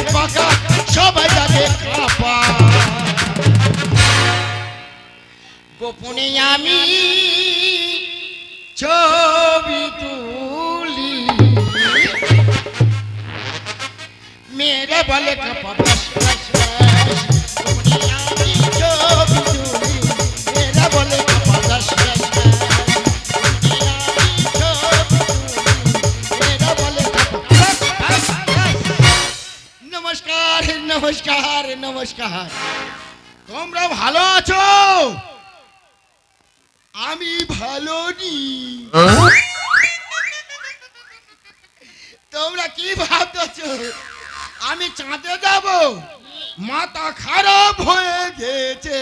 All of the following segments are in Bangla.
পাকা সবাই যাবে কাপা গোপনে আমি ছবি তুলি মেরে বলে কাপা ব্যাস ব্যাস ব্যাস গোপনে আমি ছবি তুলি মেরে বলে কাপা ব্যাস ব্যাস ব্যাস নমস্কার নমস্কার নমস্কার তোমরা ভালো আছো আমি ভালো নি তোমরা কি ভাবতেছো আমি চাঁদে যাব মাথা খারাপ হয়ে গেছে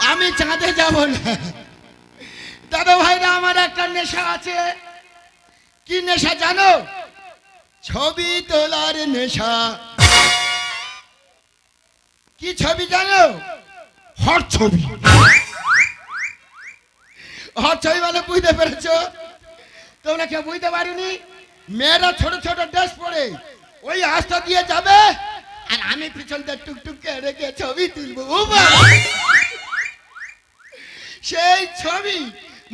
আমি চাঁদে যাব না দাদা ভাইরা আমার একটা নেশা আছে কি নেশা জানো ছবি তোলার নেশা কি ছবি জানো হট ছবি মানে বুঝতে পেরেছো তোমরা কেউ বুঝতে পারিনি মেয়েরা ছোট ছোট ড্রেস পরে ওই রাস্তা দিয়ে যাবে আর আমি পিছন দিয়ে টুকটুক করে রেখে ছবি তুলবো সেই ছবি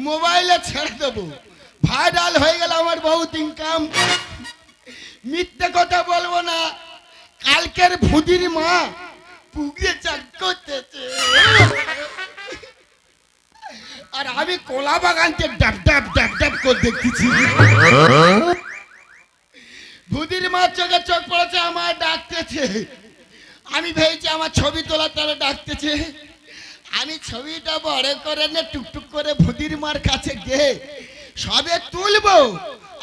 মোবাইলে ছেড়ে দেবো ভাইরাল হয়ে গেল আমার বহুত ইনকাম মিথ্যে কথা বলবো না কালকের ভুদির মা পুগিয়ে চান করতেছে আর আমি কলা বাগানকে ডাব ডাব ডাব ডাব করে দেখতেছি ভুদির মার চোখে চোখ পড়েছে আমার ডাকতেছে আমি ভেবেছি আমার ছবি তোলা তারা ডাকতেছে আমি ছবিটা বড় করে নে টুকটুক করে ভুদির মার কাছে গিয়ে সবে তুলবো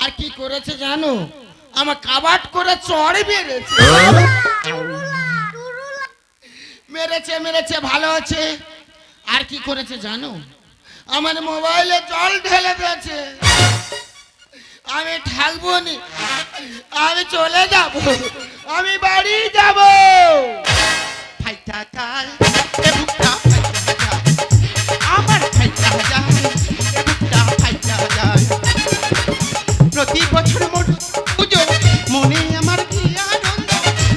আর কি করেছে জানো আমার কাবাট করে চড় মেরেছে মেরেছে মেরেছে ভালো আছে আর কি করেছে জানো আমার মোবাইলে জল ঢেলে দিয়েছে আমি থাকবো নি আমি চলে যাব আমি বাড়ি যাব আমার প্রতি বছর পুজো মনে আমার কি আনন্দ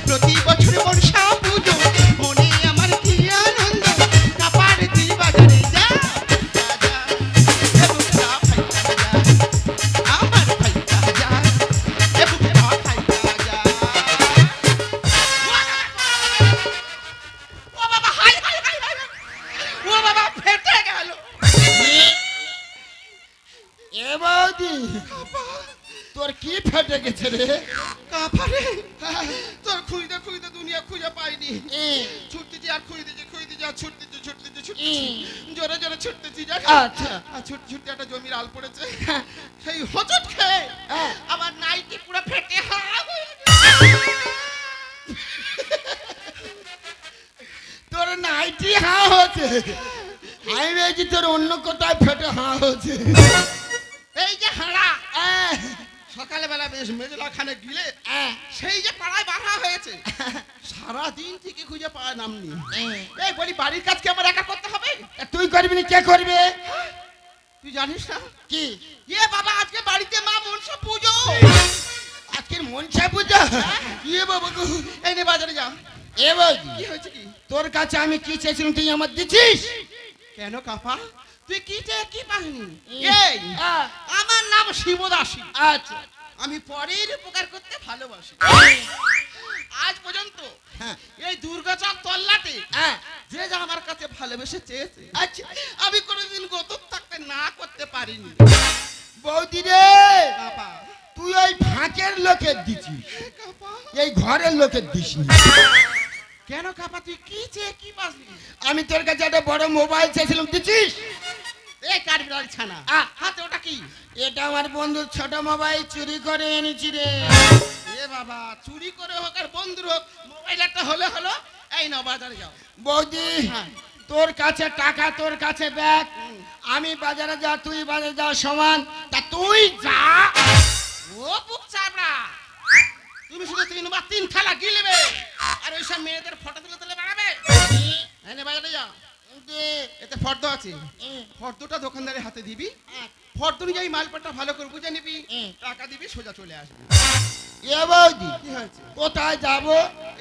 প্রতি বছর বর্ষা পুজো মনে আমার কি আনন্দ কাপার দিল বাজারে যা আমার ভাইটা যা ও বাবা হাই হাই হাই হাই ও বাবা ফেটে গেল এ বৌদি তোর কি ফেটে গেছে রে কাপারে তোর খুঁজতে খুঁজতে দুনিয়া খুঁজে পাইনি ছুটতেছি আর খুঁজতেছি আর ছুটতেছি জোরে জোরে ছুটতেছি আচ্ছা আর ছুটতে ছুটতে একটা জমির আল পড়েছে সেই হোঁচট খেয়ে আমার নাইটি পুরো ফেটে তোর নাইটি হা হচ্ছে আমি ভেবেছি তোর অন্য কোথায় ফেটে হা হচ্ছে এই যে হাঁড়া সকালবেলা বেশ মেজলা খানে গিলে সেই যে পাড়ায় বাঁধা হয়েছে সারাদিন থেকে খুঁজে পাওয়া নামনি এই বলি বাড়ির কাজ কি আমার একা করতে হবে তুই করবি না কে করবে তুই জানিস না কি এ বাবা আজকে বাড়িতে মা মনসা পুজো আজকের মনসা পূজা ইয়ে বাবা গো এই নে বাজারে যা এ বাবা কি হয়েছে কি তোর কাছে আমি কি চেয়েছিলাম তুই আমার দিছিস কেন কাপা তুই কি চেয়ে কি পাসনি এই আমার নাম শিবদাসী আচ্ছা আমি পরের উপকার করতে ভালোবাসি আজ পর্যন্ত এই দুর্গাচাঁদ তল্লাটে যে যা আমার কাছে ভালোবেসে চেয়েছে আচ্ছা আমি কোনোদিন গতক থাকতে না করতে পারিনি বৌদি রে কাপা তুই ওই ফাঁকের লোকের দিছিস কাপা এই ঘরের লোকের দিসনি কেন কাপা তুই কি চেয়ে কি পাসনি আমি তোর কাছে একটা বড় মোবাইল চেয়েছিলাম দিছিস এই কাঠবিড়াল ছানা হাতে ওটা কি এটা আমার বন্ধুর ছোট মোবাইল চুরি করে এনেছি রে এ বাবা চুরি করে হোক আর বন্ধুর হোক মোবাইল একটা হলে হলো এই নাও বাজারে যাও বৌদি তোর কাছে টাকা তোর কাছে ব্যাগ আমি বাজারে যা তুই বাজারে যা সমান তা তুই যা ও বুক চাপড়া তুমি শুধু তিন থালা গিলবে আর ওইসব মেয়েদের ফটো তুলে তুলে বেড়াবে এনে বাজারে যাও এতে ফর্দ আছে ফর্দটা দোকানদারের হাতে দিবি ফর্দ অনুযায়ী মালপত্রটা ভালো করে বুঝে নিবি, হুম। টাকা দিবি, সোজা চলে আসবি। এ বৌদি কি হয়েছে? কোথায় যাব?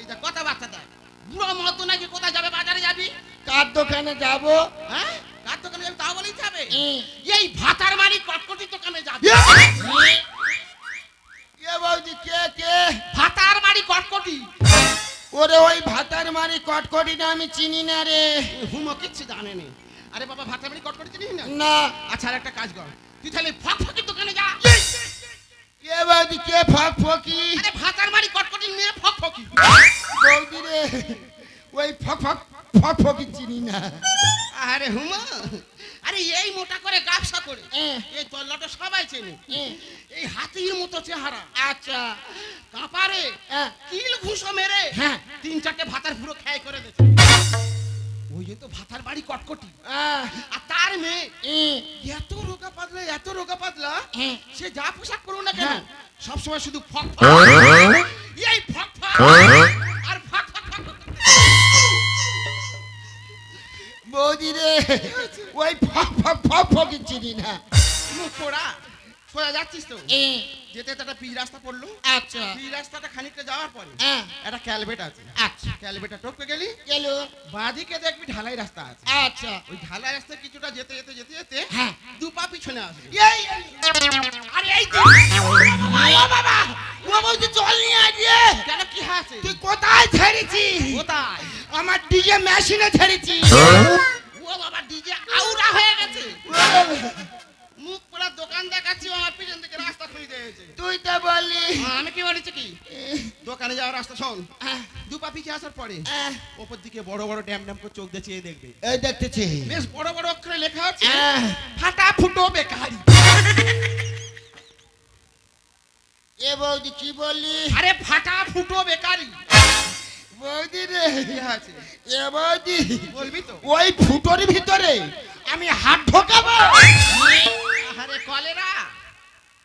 এই যে কথাবার্তা দেখ, বুড়ো মতো নাকি কোথায় যাবে? বাজারে যাবি? কার দোকানে যাব? হ্যাঁ, কার দোকানে যাবি তাও বলেই যাবে? হুম। এই ভাতার বাড়ি কটকটি দোকানে যাবি। এ বৌদি কে কে? ভাতার বাড়ি কটকটি। ওরে ওই ভাতার মারি কটকটিটা আমি চিনি না রে। হুমো কিচ্ছু জানে নি। আরে বাবা, ভাতার বাড়ি কটকটি চিনিস না? না। আচ্ছা, আর একটা কাজ কর, তুই তাহলে ফকফকির দোকানে যা। এ বৌদি কে ফক ফকি? আরে ভাতার বাড়ি কটকটি নিয়ে ফকফকি। বৌদি রে ওই ফক ফক ফক ফকি চিনি না। আরে হুমা, আরে এই মোটা করে গাবসা করে হ্যাঁ। এই তল্লাটা সবাই চেনে। হ্যাঁ। এই হাতির মতো চেহারা, আচ্ছা। কাপারে হ্যাঁ। কিল ঘুষো মেরে হ্যাঁ। 3-4টে ভাতার পুরো খেয়ে করে দিয়েছে। ওই যে তো ভাতার বাড়ি কটকটি। আর তার মেয়ে এত রোগা পাতলা, এত রোগা পাতলা, হ্যাঁ। সে যা পোশাক করুন না কেন হ্যাঁ। সবসময় শুধু ফক ফক। এই ফক ফক আর ফক ফক ফক ফক। বৌদি রে ওই ফক ফক ফক ফকি চিনি না। মুখ পোড়া সোজা যাচ্ছিস তো, যেতে যেতে একটা পিচ রাস্তা পড়লো। আচ্ছা। পিচ রাস্তাটা খানিকটা যাওয়ার পরে হ্যাঁ। একটা ক্যালভেট আছে। আচ্ছা। ক্যালভেটটা টপকে গেলি, গেল। বাঁদিকে দেখবি ঢালাই রাস্তা আছে। আচ্ছা। ওই ঢালাই রাস্তা কিছুটা যেতে যেতে যেতে যেতে হ্যাঁ। 2 পা পিছনে আসবে। এই আরে এই ও বাবা ও বৌদি চল নিয়ে আসিয়ে। কেন, কি হয়েছে? তুই কোথায় ছেড়েছি? কোথায়? আমার ডিজে মেশিনে ছেড়েছি। ও বাবা, ডিজে আউরা হয়ে গেছে। মুখ পোড়া দোকান দেখাচ্ছি, আমার পিছন থেকে রাস্তা খুঁজে দিয়েছে। তুই তো বললি। আমি কি বলেছি কি, দোকানে যাওয়ার রাস্তা শোন। আহ, 2 পা পিছিয়ে আসার পরে আহ, ওপর দিকে বড় বড় ড্যাম ড্যাম করে চোখ দিয়ে চেয়ে দেখবে। এই দেখতেছি। বেশ বড় বড় অক্ষরে লেখা আছে আহ, ফাটা ফুটো বেকারি। এ বৌদি কি বললি? আরে ফাটা ফুটো বেকারি। বৌদি রে কি আছে এ বৌদি বলবি তো? ওই ফুটোর ভিতরে আমি হাত ঢোকাবো? আরে কলেরা,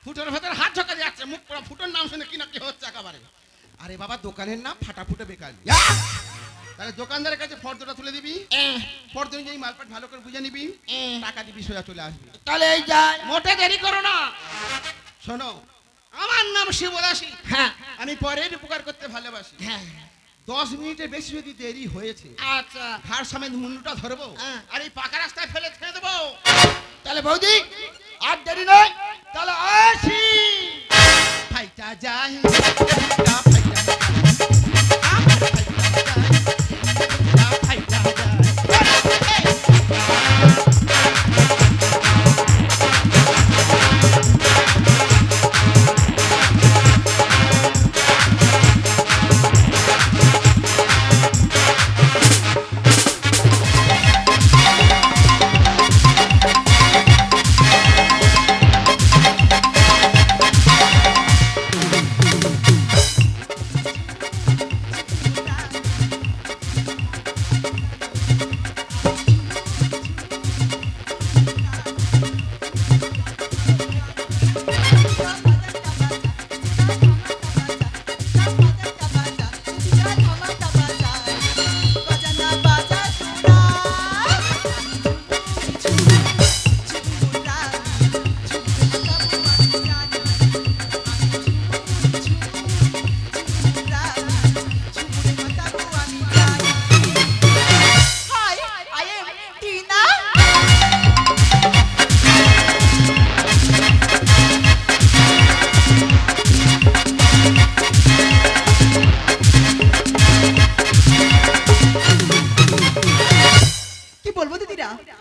ফুটোর ভেতর হাত ঢোকা যাচ্ছে। মুখ পোড়া ফুটোর নাম শুনে কি না কি হচ্ছে একেবারে। আরে বাবা, দোকানের নাম ফাটা ফুটো বেকারি। তাহলে দোকানদারের কাছে ফর্দটা তুলে দিবি, ফর্দ অনুযায়ী মালপাট ভালো করে বুঝে নিবি, টাকা দিবি, সোজা চলে আসবি। তাহলে এই যাই। মোটে দেরি করো না। শোনো, আমার নাম শিবদাসী। হ্যাঁ আমি পরের উপকার করতে ভালোবাসি। হ্যাঁ 10 মিনিটের বেশি যদি দেরি হয়েছে, আচ্ছা। ঘাড় সমেত মুন্ডুটা ধরবো হ্যাঁ। আর এই পাকা রাস্তায় ফেলে ছেড়ে দেবো। তাহলে বৌদি আর দেরি নয়, তাহলে আসি। ফাইটা যায়, ফাইটা ফাইটা যায়, আমার ফাইটা যায়, ফাইটা যায়।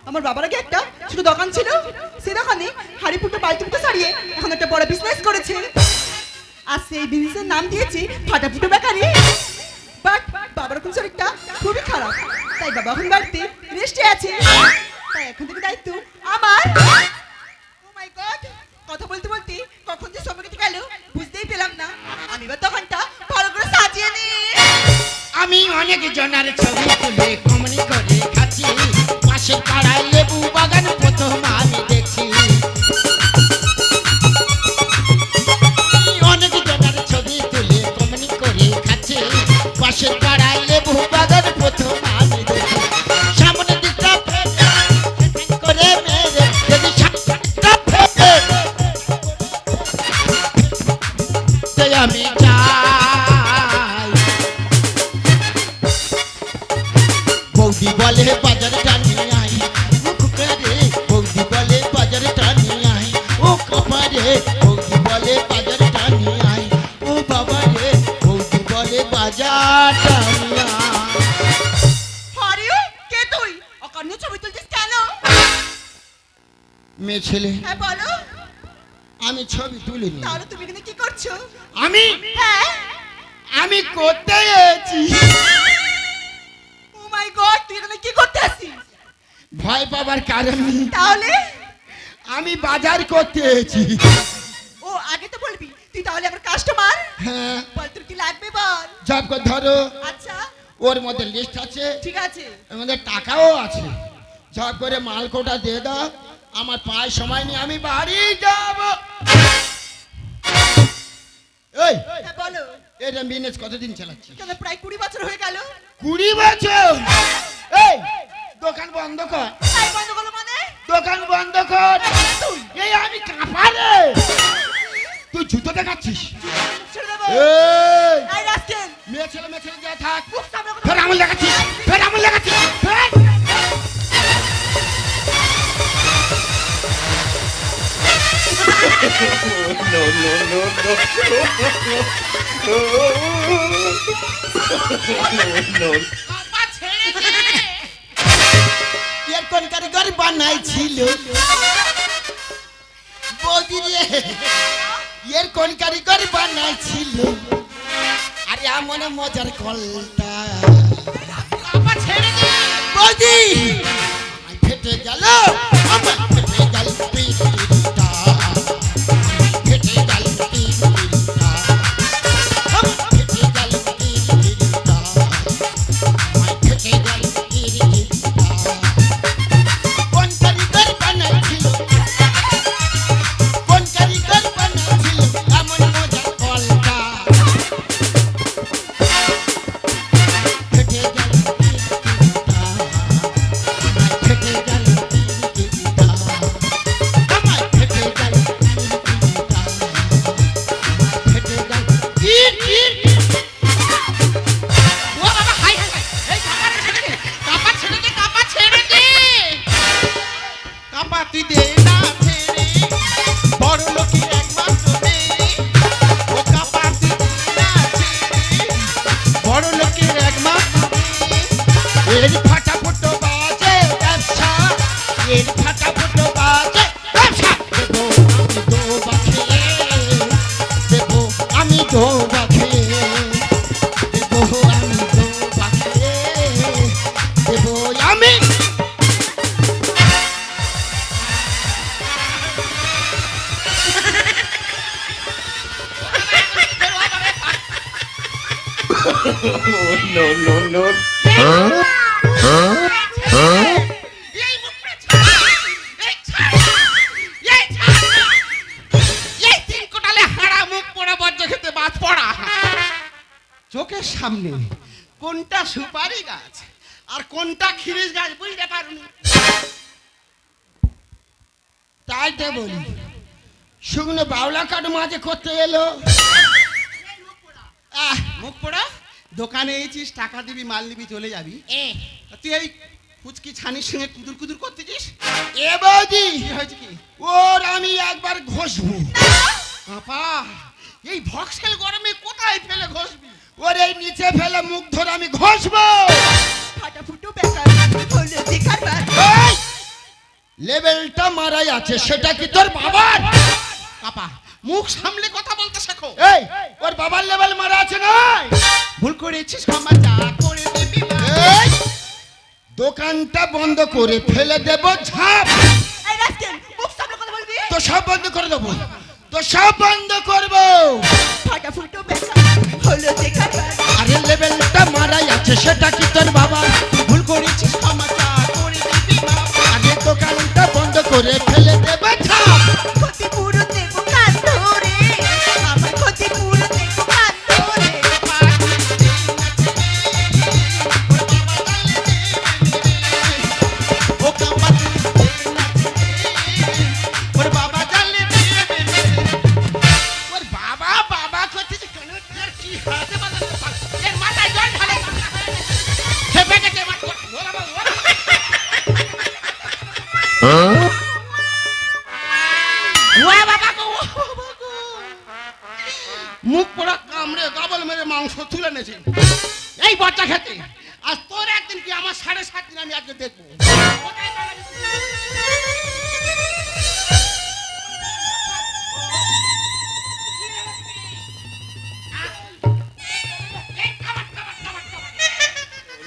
আমার বাবার আগে একটা ছোট দোকান ছিল, সেই দোকানে হাড়ি ফুটো বালতি ফুটো ছাড়িয়ে এখন একটা বড় বিজনেস করেছে। আর সেই বিজনেসের নাম দিয়েছি ফাটা ফুটো বেকারি। বাট বাবার এখন শরীরটা খুবই খারাপ, তাই বাবা এখন বাড়িতে রেস্টে আছে। তাই এখন থেকে দায়িত্ব আমার। ও মাই গড, কথা বলতে বলতে কখন যে সময় কেটে গেল বুঝতেই পেলাম না। আমি এবার দোকানটা ভালো করে সাজিয়ে নি। আমি অনেক জনের ছবি তুলে কমনি করে খাচ্ছি, পাশের পাড়ায় লেবু বাগান প্রথম আমি দেখছি। অনেক জনের ছবি তুলে কমনি করে খাচ্ছি, পাশের পাড়ায় লেবু বাগান প্রথম আমি দেখছি। সামনে দিকটা ফেলে করে মেরে যদি সামনেটা ফেলে আমি চাই। বৌদি বলে বাজার টানি আই, ও খোকারে বৌদি বলে বাজার টানি আই, ও কপারে বৌদি বলে বাজার টানি আই, ও বাবা রে বৌদি বলে বাজার টানি আই। হরিও কে তুই অকান্য ছবি তুলছিস কেন? মেয়ে ছেলে, হ্যাঁ বলো। আমি ছবি তুলিনি। তাহলে তুমি এখানে কি করছো? আমি হ্যাঁ। আমি করতে এসেছি। ও মাই গড, তুই এখানে কি করতে আসছিস? ভয় পাবার কারণ নেই, তাহলে আমি বাজার করতে এসেছি। ও আগে তো বলবি, তুই তাহলে আমার কাস্টমার। হ্যাঁ, বল তোর কি লাগবে বল। জব করে ধরো, আচ্ছা ওর মধ্যে লিস্ট আছে, ঠিক আছে। এর মধ্যে টাকাও আছে। জব করে মাল কোটা দিয়ে দাও, আমার পায়ে সময় নেই, আমি বাড়ি যাব। এই হ্যাঁ বলো। এটা বিজনেস কতদিন চালাচ্ছি? কেন প্রায় 20 বছর হয়ে গেল। 20 বছর? এই দোকান বন্ধ কর। এই বন্ধ করলো মানে? দোকান বন্ধ কর। এই আমি কাঁপারে, তুই জুতো দেখাচ্ছিস? ছেড়ে দেবো। এই এই রাস্কেল, মেয়ে ছেলে যা থাক, মুখ সামনে কথা ফের বল। আমল দেখাচ্ছিস, ফের আমল দেখাচ্ছিস, ফের। No, no, no, no. No, no. আপা ছেড়ে দে। এর কোন কারিগর বানাইছিল? বৌদি রে, এর কোন কারিগর বানাইছিল? আরে এমন মজার কলটা। আপা ছেড়ে দে। বৌদি আমার ফেটে গেল, আমার ফেটে গেল পিঠটা, ফেটে গেল পিঠটা, আমার ফেটে গেল পিঠটা, আমার ফেটে গেল পিঠটা। কোন কারিগর বানাইছিল? কোন কারিগর বানাইছিল এমন মজার কলটা? ফেটে গেল পিঠটা, আমার ফেটে গেল পিঠটা, আমার ফেটে গেল পিঠটা, আমার ফেটে গেল পিঠ। ও বাবা হাই হাই হাই। এই কাপা ছেড়ে দে, কাপা ছেড়ে দে, কাপা ছেড়ে দে। কাপা তুই দে না ছেড়ে, বড় লোকের একমাত্র মেয়ে। ও কাপা তুই দে না ছেড়ে, বড় লোকের একমাত্র মেয়ে। এর ফাটা ফুটো বাজে ব্যবসা, এর ফাটা ফুটো বাজে ব্যবসা। দেবো আমি দো বাখে, দেবো আমি দো বাখে, দেবো আমি। No, no, no. এই মুখটা ছাড়, এই ছাড়, এই ছাড়। এই তিন কোটালে হাড়া মুখ পোড়া বজ্র খেতে বাদ পড়া। চোখের সামনে কোনটা সুপারি গাছ আর কোনটা খিরিস গাছ বুঝতে পারুনি। তাই তো বলি, শুকনো বাউলা কাঠ মাঝে করতে এলো। মুখ পোড়া, দোকানে এসেছিস, টাকা দিবি, মাল নিবি, চলে যাবি। তা তুই এই ফুচকি ছানির সঙ্গে কুদুর কুদুর করতে দিস। এ বৌদি, কি হয়েছে কি? ওর আমি একবার ঘষবো। আপা এই ভক্সেল গরমে কোথায় ফেলে ঘষবি? ওর এই নিচে ফেলে মুখ ধরে আমি ঘষবো। ফাটা ফুটো বেকার হলো দেখার বার। এই, লেভেলটা মারাই আছে, সেটা কি তোর বাবার? আপা মুখ সামলে কথা বলতে শেখো। এই, ওর বাবার লেভেল মারা আছে না? ভুল করেছিস, ক্ষমা চা করে দিবি মা। এই, দোকানটা বন্ধ করে ফেলে দেব ঝাপ। এই রাস্কেল, মুখ সামনে কথা বলবি। তো সব বন্ধ করে দেবো, তো সব বন্ধ করবো। ফাটা ফুটো বেকার হলো দেখার বার। আরে লেভেলটা মারাই আছে, সেটা কি তোর বাবা? ভুল করেছিস, ক্ষমা চা করে দিবি মা। আগে দোকানটা বন্ধ করে ফেলে দেব ঝাপ। ক্ষতি পুরো দেবো কান ধরে, আমার ক্ষতি পুরো দেবো কান ধরে। ও কাপা ওর বাবা জানলে দেবে। ওর বাবা বাবা করতেছে, পোড়া কামড়ে গাবল মেরে মাংস তুলে এনেছি এই বাচ্চা খেতে। আর তোর একদিন কি আমার 7.5 দিন আমি আজকে দেখবো। ওটাই বাড়াবি।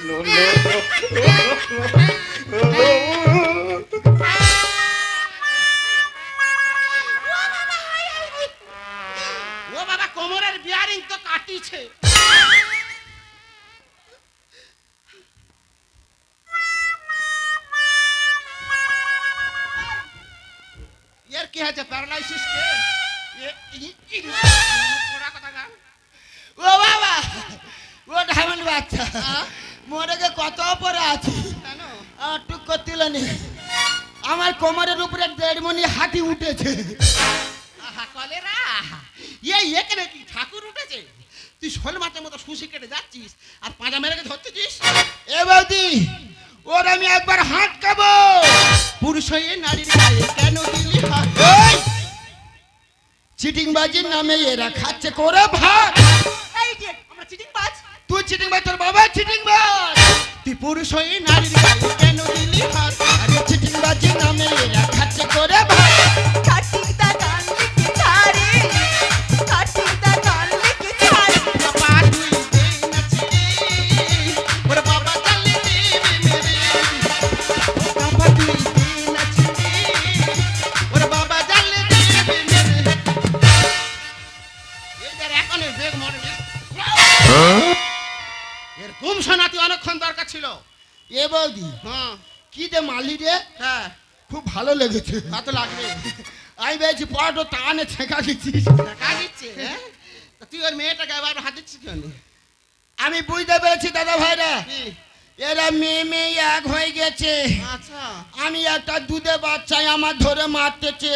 No, no, no. ও বাবা কোমরের বিয়ারিং তো কাটিছে। এর কি হয়েছে প্যারালাইসিস কে পোড়া কথা গা। ও বাবা, ও ঢামেল বাচ্চা মোটাকে কত পরে আছে, কেন? টুক করছিল নি। আমার কোমরের উপরে 1.5 মণি হাতি উঠেছে। আহা কলেরা, এখানে কি ঠাকুর উঠেছে? তুই শোল মাছের মতো সুশি কেটে যাচ্ছিস আর পাঁজা মেরে ধরতেছিস। এ বৌদি, ওর আমি একবার হাত খাবো। পুরুষ হয়ে নারীর গায়ে কেন দিলি হাত? এই চিটিংবাজির নামে এরা খাচ্ছে করে ভাত। এই যে আমরা চিটিং বাজ। তুই চিটিংবাজ, তোর বাবা চিটিংবাজ। তুই পুরুষ হয়ে নারীর গায়ে কেন দিলি হাত? আরে চিটিংবাজির নামে এরা খাচ্ছে করে ভাত। কাটিটা গান লিখে ছাড়ে, কাটিটা গান লিখে ছাড়ে। বাবা তুই দে নাচি ওরে বাবা চালে দেবে মেরে। বাবা তুই দে নাচি ওরে বাবা চালে দেবে মেরে। এই যে এখনের বেগ মরে এর ঘুম শোনাতে অনেকক্ষণ দরকার ছিল। এ বৌদি, হ্যাঁ কি যে মালি রে, হ্যাঁ খুব ভালো লেগেছে। তা তো লাগবে। আমি বেশি পড়াটো টানে ছেঁকা দিচ্ছিস। টাকা দিচ্ছে হ্যাঁ? তা তুই ওর মেয়েটাকে আবার হাত দিচ্ছিস কেন? আমি বুঝতে পেরেছি দাদা ভাইরা, কি? এরা মেয়ে এক হয়ে গেছে। আচ্ছা আমি একটা দুধে বাচ্চাই আমার ধরে মারতেছে।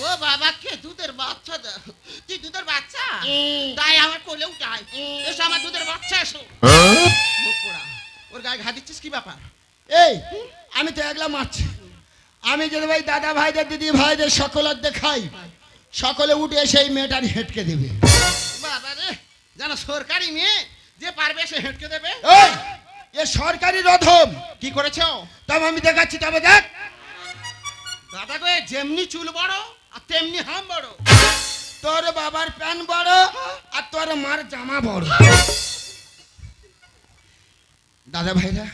ও বাবা কে দুধের বাচ্চা তুই দুধের বাচ্চা উম। তাই আমার কোলে উঠাই উম। এসো আমার দুধের বাচ্চা এসো। মুখ পোড়া, ওর গায়ে ঘা দিচ্ছিস কি ব্যাপার? এই আমি তো একলা মারছি। আমি যদি ভাই দাদা ভাইদের দিদি ভাইদের সকলের দেখাই, সকলে উঠে সেই মেয়েটার হেঁটকে দেবে। বাবা রে, জানো সরকারি মেয়ে যে পারবে সে হেঁটকে দেবে। এই এ সরকারি রধম, কি করেছো? তবে আমি দেখাচ্ছি, তবে দেখ। দাদা গো যেমনি চুল বড় আর তেমনি হাম বড়। তোর বাবার প্যান্ট বড় আর তোর মার জামা বড়। দাদা ভাইরা,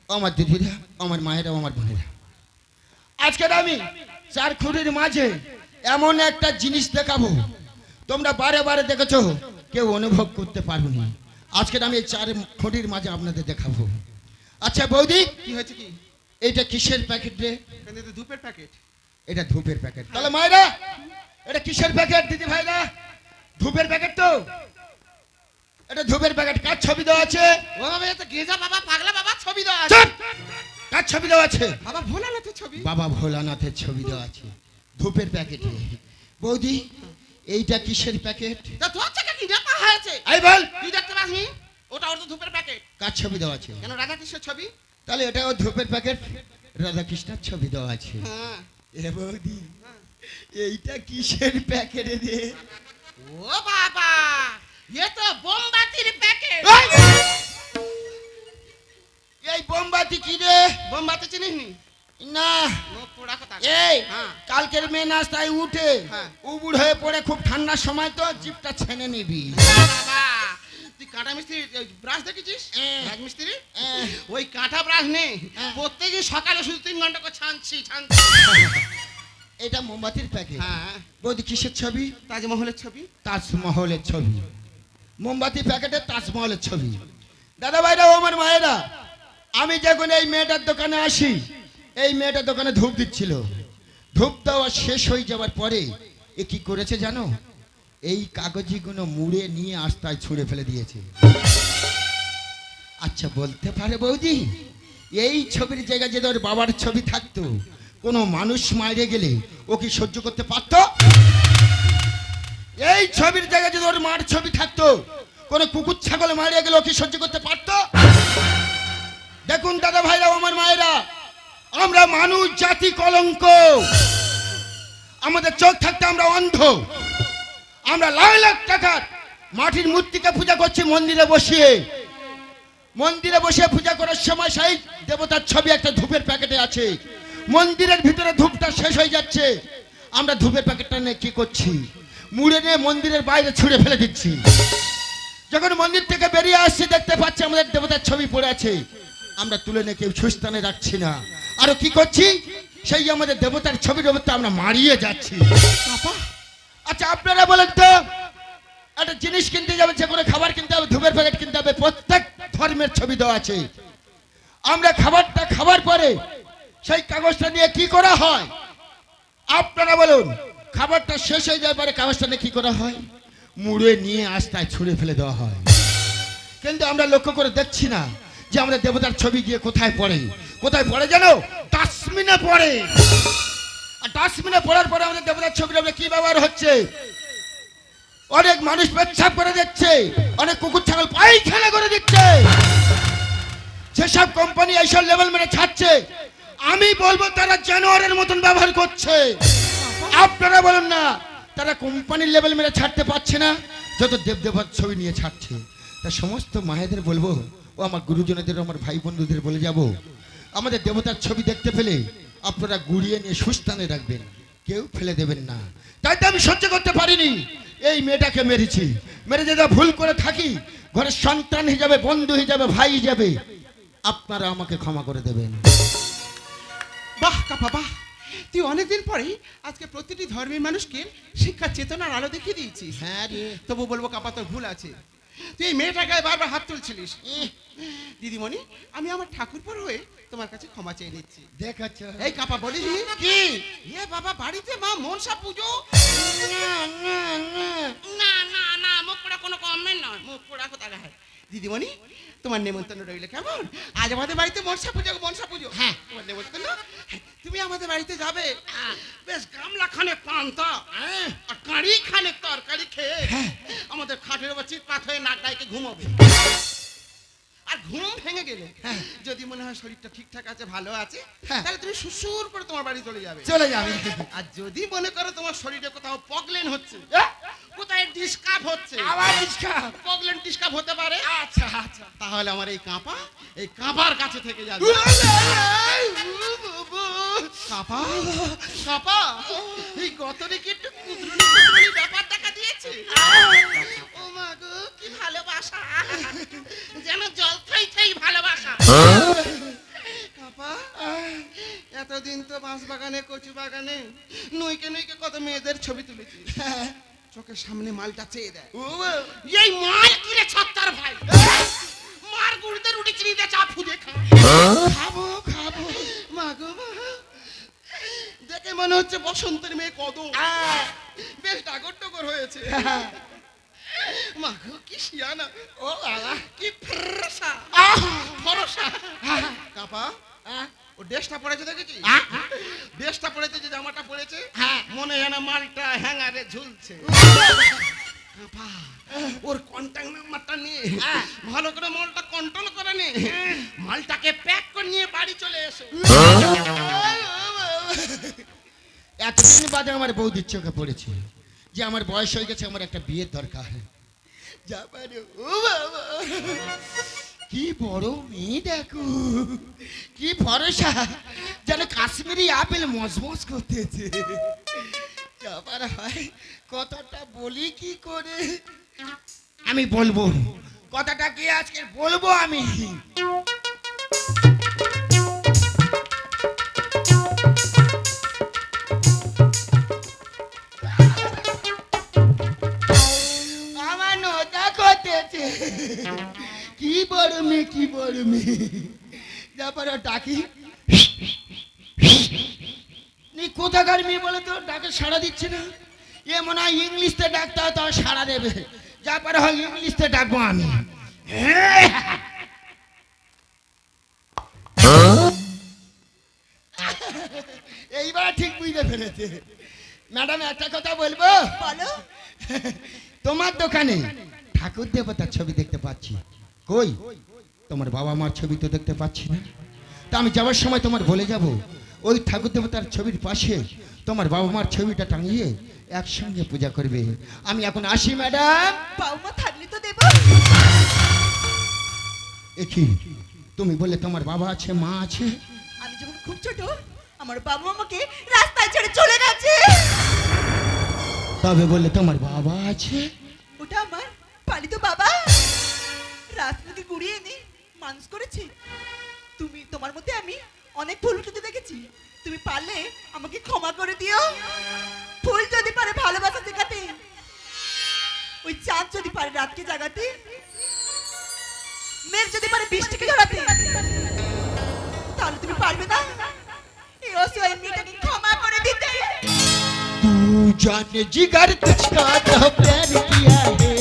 আমার দিদিরা, আমার মায়েরা, আমার বোনেরা, আজকের আমি 4 খুঁটির মাঝে এমন একটা জিনিস দেখাবো, তোমরা বারে বারে দেখেছো, কেউ অনুভব করতে পারবে না। আজকের আমি এই 4 খুঁটির মাঝে আপনাদের দেখাবো। আচ্ছা বৌদি, কি হয়েছে কি? এইটা কিসের প্যাকেট রে? কিন্তু তো ধূপের প্যাকেট। এটা ধূপের প্যাকেট। তাহলে মায়েরা, এটা কিসের প্যাকেট? দিদি ভাইরা, ধূপের প্যাকেট তো। এটা ধূপের প্যাকেট। কার ছবি দেওয়া আছে? ও বাবা এ তো গেজা বাবা পাগলা বাবা ছবি দেওয়া আছে। চুপ! কার ছবি দেওয়া আছে? বাবা ভোলানাথের ছবি। বাবা ভোলানাথের ছবি দেওয়া আছে ধূপের প্যাকেটে। বৌদি, এইটা কিসের প্যাকেট? তা তোর থেকে কি ব্যাপার হয়েছে? আই বল, তুই দেখতে পাসনি? ওটা ওর তো ধূপের প্যাকেট। কার ছবি দেওয়া আছে? কেন রাধা কৃষ্ণের ছবি? তাহলে এটাও ধূপের প্যাকেট, রাধাকৃষ্ণের ছবি দেওয়া আছে। হ্যাঁ। এ বৌদি, এইটা কিসের প্যাকেট রে? ও বাবা এ তো বোমবাতির প্যাকেট। এই! এই বোমবাতি কি রে? বোমবাতি চিনিস নি? না। ও পোড়া কথা। এই হ্যাঁ। কালকের মেয়ে নাস্তায় উঠে হ্যাঁ। উবুড় হয়ে পড়ে, খুব ঠান্ডার সময় তো জিপটা ছেনে নিবি। বাবা তুই কাঁটা মিস্ত্রি ব্রাশ দেখেছিস? রাজমিস্ত্রি ওই কাঁটা ব্রাশ নেই, প্রত্যেকদিন সকালে শুধু 3 ঘন্টা করে ছানছি। এটা মোমবাতির প্যাকেট। হ্যাঁ বৌদি, কিসের ছবি? তাজমহলের ছবি। তাজমহলের ছবি। মোমবাতি প্যাকেটে তাজমহলের ছবি। দাদা ভাইরা, আমার মায়েরা, আমি যখন এই মেয়েটার দোকানে আসি, এই মেয়েটার দোকানে ধূপ দিচ্ছিল। ধূপ দেওয়া শেষ হয়ে যাওয়ার পরে এ কি করেছে জানো? এই কাগজিগুলো মুড়ে নিয়ে আস্তায় ছুঁড়ে ফেলে দিয়েছে। আচ্ছা বলতে পারে বৌদি, এই ছবির জায়গায় যদি ওর বাবার ছবি থাকতো, কোনো মানুষ মাইরে গেলে ও কি সহ্য করতে পারত? এই ছবির জায়গায় যদি ওর মার ছবি থাকতো, কোনো কুকুর ছাগল মারিয়ে গেলে ও কি সহ্য করতে পারত? দেখুন দাদা ভাইরা, আমার মায়েরা, আমরা মানুষ জাতি কলঙ্ক। আমাদের চোখ থাকতে আমরা অন্ধ। আমরা লাখ লাখ টাকার মাটির মূর্তিকে পূজা করছি মন্দিরে বসিয়ে। মন্দিরে বসে পূজা করার সময় সেই দেবতার ছবি একটা ধূপের প্যাকেটে আছে। মন্দিরের ভিতরে ধূপটা শেষ হয়ে যাচ্ছে, আমরা ধূপের প্যাকেটটা নিয়ে কি করছি, মুড়ে নিয়ে মন্দিরের বাইরে ছুঁড়ে ফেলে দিচ্ছি। যখন মন্দির থেকে বেরিয়ে আসছি দেখতে পাচ্ছি আমাদের দেবতার ছবি পড়ে আছে, আমরা তুলে নিয়ে কেউ সুস্থানে রাখছি না। আরো কি করছি, সেই আমাদের দেবতার ছবি দেবতা আমরা মারিয়ে যাচ্ছি। আচ্ছা আপনারা বলেন তো, একটা জিনিস কিনতে যাবে, যে কোনো খাবার কিনতে হবে, ধূপের প্যাকেট কিনতে হবে, প্রত্যেক ধর্মের ছবি দেওয়া আছে। আমরা খাবারটা খাবার পরে সেই কাগজটা নিয়ে কি করা হয় আপনারা বলুন? খাবারটা শেষ হয়ে যাওয়ার পরে কাগজটা নিয়ে কি করা হয়? মুড়ে নিয়ে আস্তায় ছুঁড়ে ফেলে দেওয়া হয়। কিন্তু আমরা লক্ষ্য করে দেখছি না যে আমাদের দেবতার ছবি গিয়ে কোথায় পড়ে। কোথায় পড়ে জানো? ডাস্টবিনে পড়ে। আর ডাস্টবিনে পড়ার পরে আমাদের দেবতার ছবিটা কি ব্যবহার হচ্ছে? অনেক মানুষ পেচ্ছাপ করে দিচ্ছে, অনেক কুকুর ছাগল পায়খানা করে দিচ্ছে। যেসব কোম্পানি এইসব লেভেল মেরে ছাড়ছে, আমি বলবো তারা জানোয়ারের মতন ব্যবহার করছে। আপনারা বলুন না, তারা কোম্পানির লেভেল মেরে ছাড়তে পারছে না, যত দেবদেবতার ছবি নিয়ে ছাড়ছে। তা সমস্ত মায়েদের বলবো, ও আমার গুরুজনদের, আমার ভাই বন্ধুদের বলে যাব, আমাদের দেবতার ছবি দেখতে পেলে আপনারা গুড়িয়ে নিয়ে সুস্থানে রাখবেন, কেউ ফেলে দেবেন না। তাই তো আমি সহ্য করতে পারিনি, এই মেয়েটাকে মেরেছি। মেরে যদি ভুল করে থাকি, ঘরের সন্তান হিসাবে, বন্ধু হিসাবে, ভাই হিসাবে আপনারা আমাকে ক্ষমা করে দেবেন। বাহ কাপা বাহ, তুই অনেকদিন পরে আজকে প্রতিটি ধর্মের মানুষকে শিক্ষা চেতনার আলো দেখিয়ে দিয়েছিস। হ্যাঁ রে, তবু বলবো কাপা তোর ভুল আছে, তুই এই মেয়েটাকে বারবার হাত তুলছিলিস। দিদিমণি, আমি আমার ঠাকুরপর হয়ে তোমার কাছে ক্ষমা চেয়ে নিচ্ছি। দেখাচ্ছ এই কাপা বলি কি? এ বাবা, বাড়িতে মা মনসা পুজো। না, না মুখ পোড়া কোনো কমেন্ট নয়, মুখ পোড়া কোথায় হয়। দিদিমণি, তোমার নেমন্তন্ন রইলে কেমন? আজ আমাদের বাড়িতে মনসা পুজো, মনসা পুজো। হ্যাঁ, তোমার নেমন্তন্ন, তুমি আমাদের বাড়িতে যাবে। বেশ গামলা খানে পান্তা আর কাঁড়ি খানে তরকারি খেয়ে আমাদের খাটের উপর চিৎপাত হয়ে নাক ডাইকে ঘুমাবে। আর ঘুম ভেঙে গেলে যদি মনে হয় শরীরটা ঠিকঠাক আছে, ভালো আছে, তাহলে তুমি সুসুর করে তোমার বাড়ি চলে যাবে। চলে যাবে। আর যদি মনে করো তোমার শরীরে কোথাও পগলেন হচ্ছে, কোথায় ডিসকাপ হচ্ছে, আবার ডিসকাপ, পগলেন ডিসকাপ হতে পারে, আচ্ছা আচ্ছা, তাহলে আমার এই কাঁপা, এই কাঁপার কাছে থেকে যাবে। কাঁপা কাঁপা, এই গতরে কি একটু কুদরুনি ব্যাপার দেখা দিয়েছে। ও মা গো, কি ভালোবাসা, যেন জল খাই খাই ভালোবাসা। কাঁপা, এতদিন তো বাঁশ বাগানে, কচু বাগানে, নইকে নইকে কত মেয়েদের ছবি তুলেছি, চোখের সামনে মালটা চেয়ে দেয়। এই মাল কিনে ছত্তার ভাই, মার গুড়িতে রুটি চিনি দিয়ে চা ফুদে খাবো খাবো। মা গো মা, দেখে মনে হচ্ছে বসন্তের মেয়ে কদম, বেশ ডাগর ডগর হয়েছে। মা গো, কি শিয়ানা, ও বাবা, কি ফরসা ফরসা। কাপা, ও ড্রেসটা পরেছে দেখেছি? ড্রেসটা পরেছে, যে জামাটা পরেছে, মনে হয় না মালটা হ্যাঙ্গারে ঝুলছে। কাপা, ওর কন্ট্যাক্ট নাম্বারটা নিয়ে ভালো করে মালটা কন্ট্রোল করে নে, মালটাকে প্যাক করে নিয়ে বাড়ি চলে এসো। এতদিন বাদে আমার বৌদির চোখে পড়েছে যে আমার বয়স হয়ে গেছে, আমার একটা বিয়ের দরকার। যা পারে, ও বাবা, কি বড় মেয়ে দেখো, কি ভরসা, যেন কাশ্মীরি আপেল মজমজ করতেছে। যাবার হয়, কথাটা বলি কি করে? আমি বলবো, কথাটা কি আজকে বলবো আমি। আমার নজা করতেছে, কি বড় মেয়ে, কি বড় মেয়ে। তারপরে ডাকি, কোথাকার মেয়ে বলে তো, ডাকে সাড়া দিচ্ছে না। এ মনে হয় ইংলিশতে ডাকতে হয়, তাও সাড়া দেবে। যা পারে হয় ইংলিশতে ডাকবো আমি। এইবার ঠিক বুঝতে পেরেছে। ম্যাডাম, একটা কথা বলবো? বলো। তোমার দোকানে ঠাকুর দেবতার ছবি দেখতে পাচ্ছি, কই তোমার বাবা মার ছবি তো দেখতে পাচ্ছি না। তা আমি যাওয়ার সময় তোমার বলে যাব, ওই ঠাকুর দেবতার ছবির পাশে তোমার বাবা মার ছবিটা টাঙিয়ে একসঙ্গে পূজা করবে। আমি এখন আসি ম্যাডাম। বাবা মা থাকলে তো দেব। কি তুমি বললে তোমার বাবা আছে মা আছে? আমি যখন খুব ছোট আমার বাবা আমাকে রাস্তায় ছেড়ে চলে গেছে। তবে বললে তোমার বাবা আছে? ওটা আমার পালিত বাবা রাজনীতি গুড়িয়ে এনে মানুষ করেছে। তুমি তোমার মধ্যে আমি অনেক ভুল ত্রুটি দেখেছি, তুমি পারলে আমাকে ক্ষমা করে দিও। ফুল যদি পারে ভালোবাসা শেখাতে, ওই চাঁদ যদি পারে রাতকে জাগাতে, মেঘ যদি পারে বৃষ্টিকে ধরাতে, তাহলে তুমি পারবে না এই অসহায় মেয়েটাকে ক্ষমা করে দিতে? तू जाने जिगर तुझका तो प्यार किया है